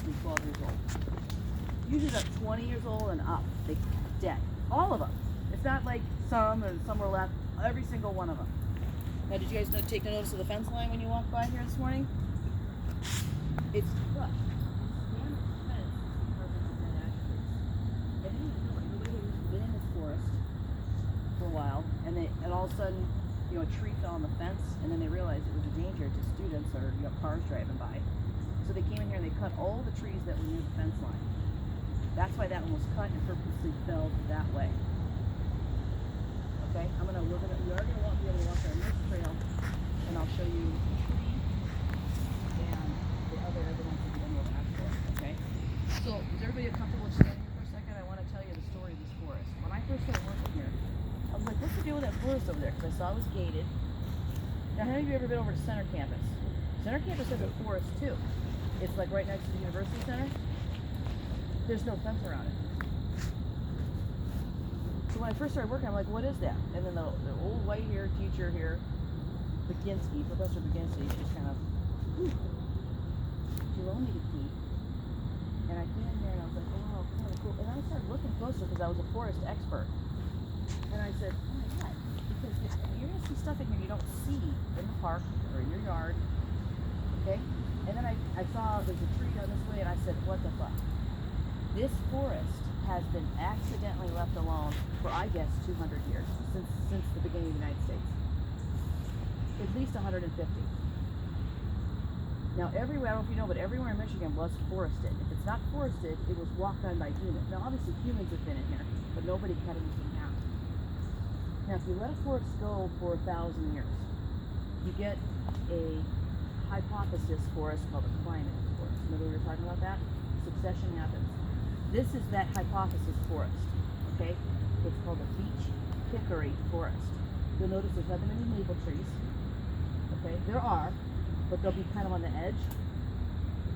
than 12 years old. Usually about 20 years old and up, they dead. All of them. It's not like some and some were left. Every single one of them. Now, did you guys take notice of the fence line when you walked by here this morning? It's look. For a while, and all of a sudden, a tree fell on the fence, and then they realized it was a danger to students or cars driving by. So they came in here and they cut all the trees that were near the fence line. That's why that one was cut and purposely fell that way. Okay, we're gonna be able to walk our next trail, and I'll show you the tree and the other evidence that we're going to ask for. Okay. So is everybody comfortable standing here for a second? I want to tell you the story of this forest. When I first started working here, I was like, what's the deal with that forest over there? Because I saw it was gated. Now, how many of you ever been over to Center Campus? Center Campus has a forest too. It's like right next to the University Center. There's no fence around it. So when I first started working, I'm like, what is that? And then the old white-haired teacher here, Professor Baginski, she's kind of, she loaned me the key. And I came in here and I was like, oh, kind of cool. And I started looking closer because I was a forest expert. And I said, oh my God, because you're going to see stuff in here you don't see in the park or in your yard, okay? And then I saw there's a tree down this way, and I said, what the fuck? This forest has been accidentally left alone for, I guess, 200 years, since the beginning of the United States. At least 150. Now, everywhere, I don't know if you know, but everywhere in Michigan was forested. If it's not forested, it was walked on by humans. Now, obviously, humans have been in here, but nobody cut anything down. Now, if you let a forest go for 1,000 years, you get a hypothesis forest called a climate forest. Remember we were talking about that? Succession happens. This is that hypothesis forest, okay? It's called a beech hickory forest. You'll notice there's not many maple trees, okay? There are, but they'll be kind of on the edge.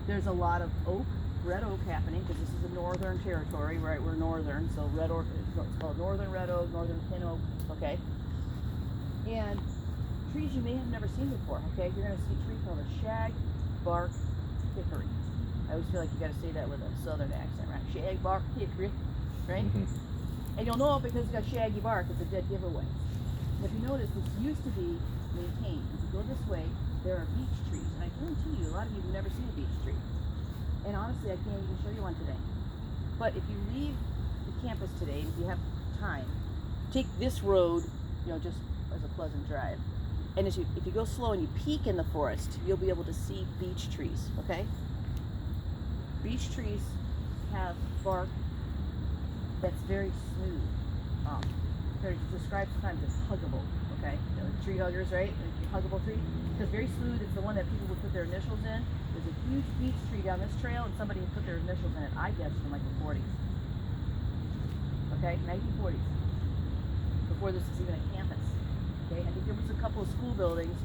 There's a lot of oak, red oak happening, because this is a northern territory, right? We're northern, so red oak, it's called northern red oak, northern pin oak, okay? And trees you may have never seen before, okay? You're going to see a tree called a shag bark hickory. I always feel like you got to say that with a southern accent, right? Shag bark hickory, right? Mm-hmm. And you'll know it because it's got shaggy bark. It's a dead giveaway. If you notice, this used to be maintained. If you go this way, there are beech trees, and I guarantee you, a lot of you have never seen a beech tree. And honestly, I can't even show you one today. But if you leave the campus today, if you have time, take this road, just as a pleasant drive. And if you go slow and you peek in the forest, you'll be able to see beech trees, okay? Beech trees have bark that's very smooth. They're described sometimes as huggable, okay? Tree huggers, right? Huggable tree. Because very smooth, it's the one that people would put their initials in. There's a huge beech tree down this trail, and somebody put their initials in it, I guess, from like the 40s. Okay, 1940s. Before this was even a campus. Okay, I think there was a couple of school buildings,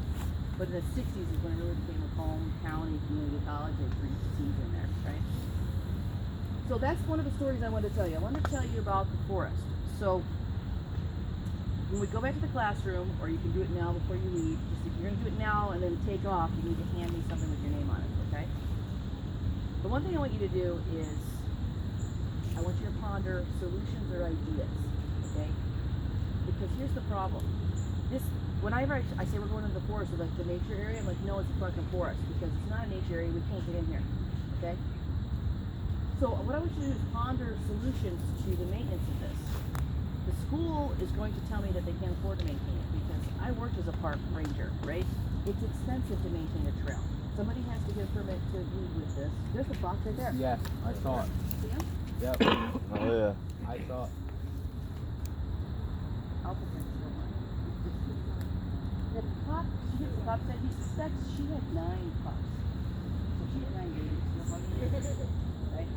but in the 60s is when it really became a Macomb County Community College. They threw C's in there, right? So that's one of the stories I wanted to tell you. I wanted to tell you about the forest. So when we go back to the classroom, or you can do it now before you leave, just if you're going to do it now and then take off, you need to hand me something with your name on it, okay? The one thing I want you to do is, I want you to ponder solutions or ideas, okay? Because here's the problem. Whenever I say we're going into the forest, or like the nature area, I'm like, no, it's a fucking forest, because it's not a nature area, we can't get in here, okay? So what I want you to do is ponder solutions to the maintenance of this. The school is going to tell me that they can't afford to maintain it, because I worked as a park ranger, right? It's expensive to maintain a trail. Somebody has to get a permit to weed with this. There's a box right there. Yeah, I saw it. See him? Yep. Oh yeah. I saw it. I'll put that still on. The cop, the cop said he suspects she had 9 pups. So she had 9 babies. Right?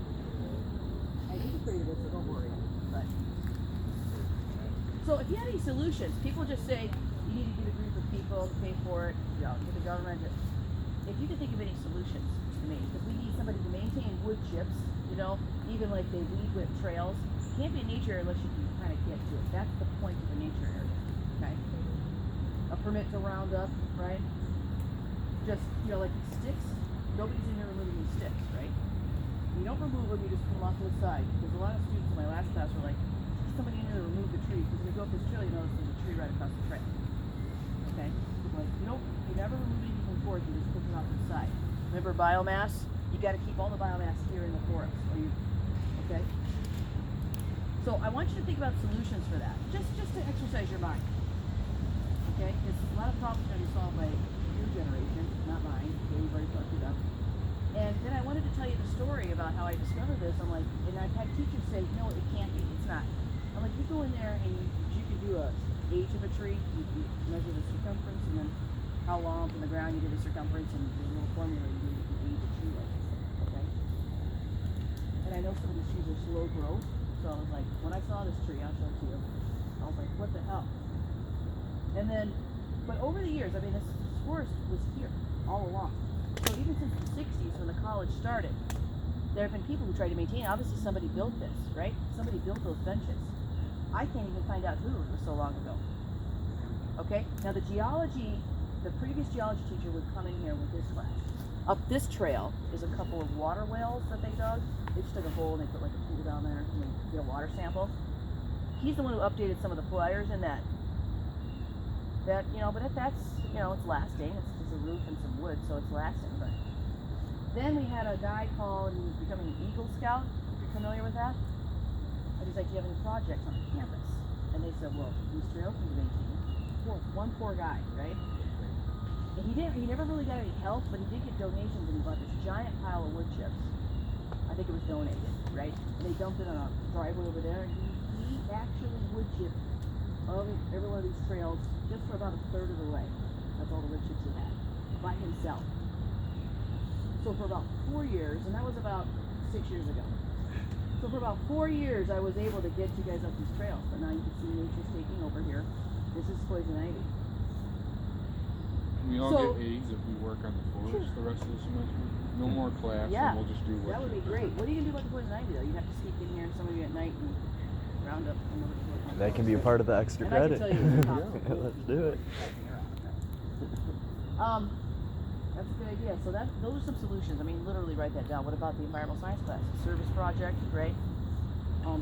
I did a pretty good, so don't worry. But so if you have any solutions, people just say you need to get a group of people to pay for it, get the government. If you can think of any solutions to me, because we need somebody to maintain wood chips, even like they weed whip trails. You can't be in nature unless you can kind of get to it. That's the point of the nature area, okay? A permit to round up, right? Just, like sticks. Nobody's in here removing these sticks, right? don't remove them, you just put them off to the side. Because a lot of students in my last class were like, "Is somebody in here to remove the tree?" Because if you go up this trail, you notice there's a tree right across the trail. Okay? Like, you never remove anything from the forest, you just put them off to the side. Remember biomass? You got to keep all the biomass here in the forest. Okay? So I want you to think about solutions for that, just to exercise your mind. Okay? Because a lot of problems are going to be solved by your generation, not mine. Okay, we've already talked it up. And then I wanted to tell you the story about how I discovered this. I'm like, and I've had teachers say, no, it can't be. It's not. I'm like, you go in there and you can do a age of a tree. You measure the circumference and then how long from the ground you do the circumference, and there's a little formula you do. You can age a tree like this. Okay. And I know some of these trees are slow growth, so I was like, when I saw this tree, I'll show it to you. I was like, what the hell? And then, but over the years, I mean, this forest was here all along. So even since the 60s, when the college started, there have been people who tried to maintain it. Obviously, somebody built this, right? Somebody built those benches. I can't even find out who. It was so long ago. Okay? Now, the previous geology teacher would come in here with this class. Up this trail is a couple of water wells that they dug. They just dug a hole and they put like a tool down there and they get a water sample. He's the one who updated some of the flyers in that. But that's, it's lasting. It's just a roof and some wood, so it's lasting. But then we had a guy call, and he was becoming an Eagle Scout. If you're familiar with that? And he's like, do you have any projects on the campus? And they said, well, these trails can be maintained. One poor guy, right? And he never really got any help, but he did get donations, and he bought this giant pile of wood chips. I think it was donated, right? And they dumped it on a driveway over there, and he actually wood chipped every one of these trails just for about a third of the way. That's all the wood chips he had by himself. So for about 4 years, and that was about 6 years ago. So for about 4 years, I was able to get you guys up these trails. But now you can see nature's taking over here. This is poison ivy. Can we all get A's if we work on the forest the rest of the semester? No more class, and we'll just do what that would be great. What are you going to do about the poison ivy, though? You'd have to sneak in here, some of you at night, and round up. That can be a part of the extra and credit. I can tell you Let's do it. That's a good idea. So those are some solutions. I mean, literally write that down. What about the environmental science class? Service project, right?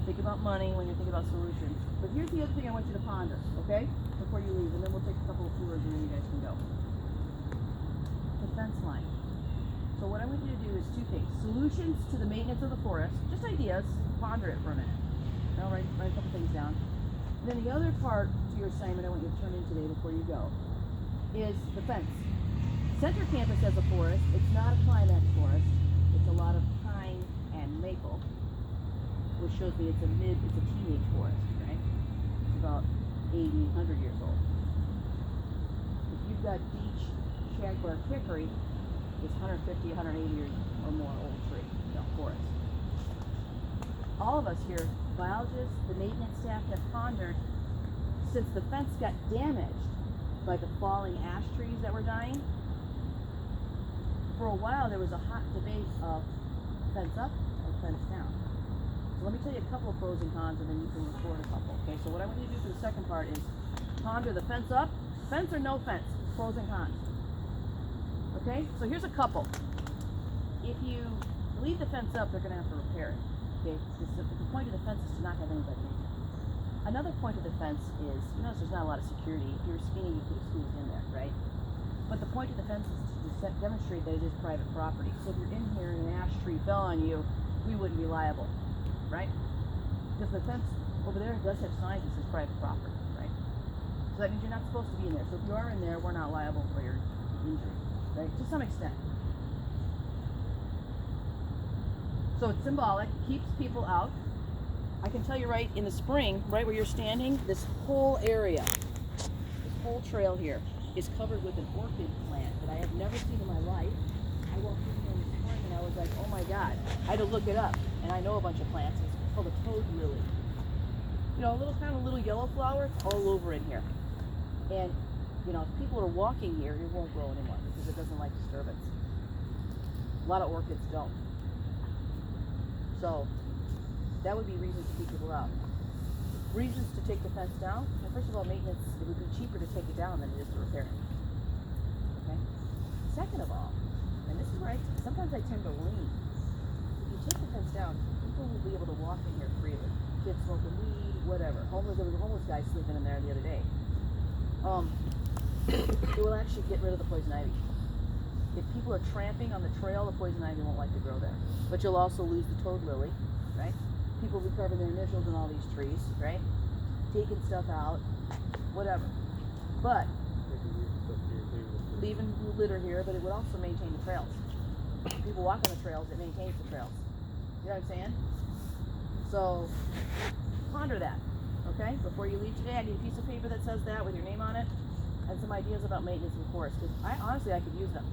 Think about money when you think about solutions. But here's the other thing I want you to ponder, okay? Before you leave, and then we'll take a couple of tours and then you guys can go. The fence line. So what I want you to do is two things. Solutions to the maintenance of the forest. Just ideas. Ponder it for a minute. I'll write a couple things down. And then the other part to your assignment I want you to turn in today before you go is the fence. Center Campus has a forest. It's not a climax forest. It's a lot of pine and maple, which shows me it's a teenage forest, right? It's about 80, 100 years old. If you've got beech, shagbark, hickory, it's 150, 180 years or more old tree, forest. All of us here, biologists, the maintenance staff, have pondered, since the fence got damaged by the falling ash trees that were dying. For a while, there was a hot debate of fence up or fence down. So let me tell you a couple of pros and cons, and then you can record a couple. Okay, so what I want you to do for the second part is ponder the fence up, fence or no fence, pros and cons. Okay, so here's a couple. If you leave the fence up, they're going to have to repair it. Okay, the point of the fence is to not have anybody in there. Another point of the fence is, you notice there's not a lot of security. If you were skinny, you could have squeezed in there, right? But the point of the fence is to demonstrate that it is private property. So if you're in here and an ash tree fell on you, we wouldn't be liable, right? Because the fence over there does have signs that says private property, right? So that means you're not supposed to be in there. So if you are in there, we're not liable for your injury, right? To some extent. So it's symbolic, keeps people out. I can tell you right in the spring, right where you're standing, this whole area, this whole trail here is covered with an orchid plant that I have never seen in my life. I walked in here in the spring and I was like, oh my God. I had to look it up, and I know a bunch of plants. It's called a toad lily. A little yellow flower, it's all over in here. And, if people are walking here, it won't grow anymore because it doesn't like disturbance. A lot of orchids don't. So that would be reasons to keep people out. Reasons to take the fence down. Well, first of all, maintenance, it would be cheaper to take it down than it is to repair it. Okay? Second of all, and this is where sometimes I tend to lean. If you take the fence down, people will be able to walk in here freely. Kids smoking weed, whatever. There was a homeless guy sleeping in there the other day. It will actually get rid of the poison ivy. If people are tramping on the trail, the poison ivy won't like to grow there. But you'll also lose the toad lily, right? People recover their initials in all these trees, right? Taking stuff out, whatever. But leaving litter here, but it would also maintain the trails. If people walk on the trails, it maintains the trails. You know what I'm saying? So ponder that, okay? Before you leave today, I need a piece of paper that says that with your name on it, and some ideas about maintenance in the forest. Because I could use them.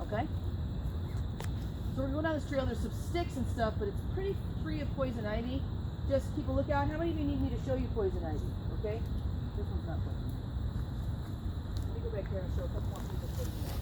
Okay? So we're going down this trail. There's some sticks and stuff, but it's pretty free of poison ivy. Just keep a lookout. How many of you need me to show you poison ivy? Okay? This one's not poison ivy. Let me go back here and show a couple more people poison ivy.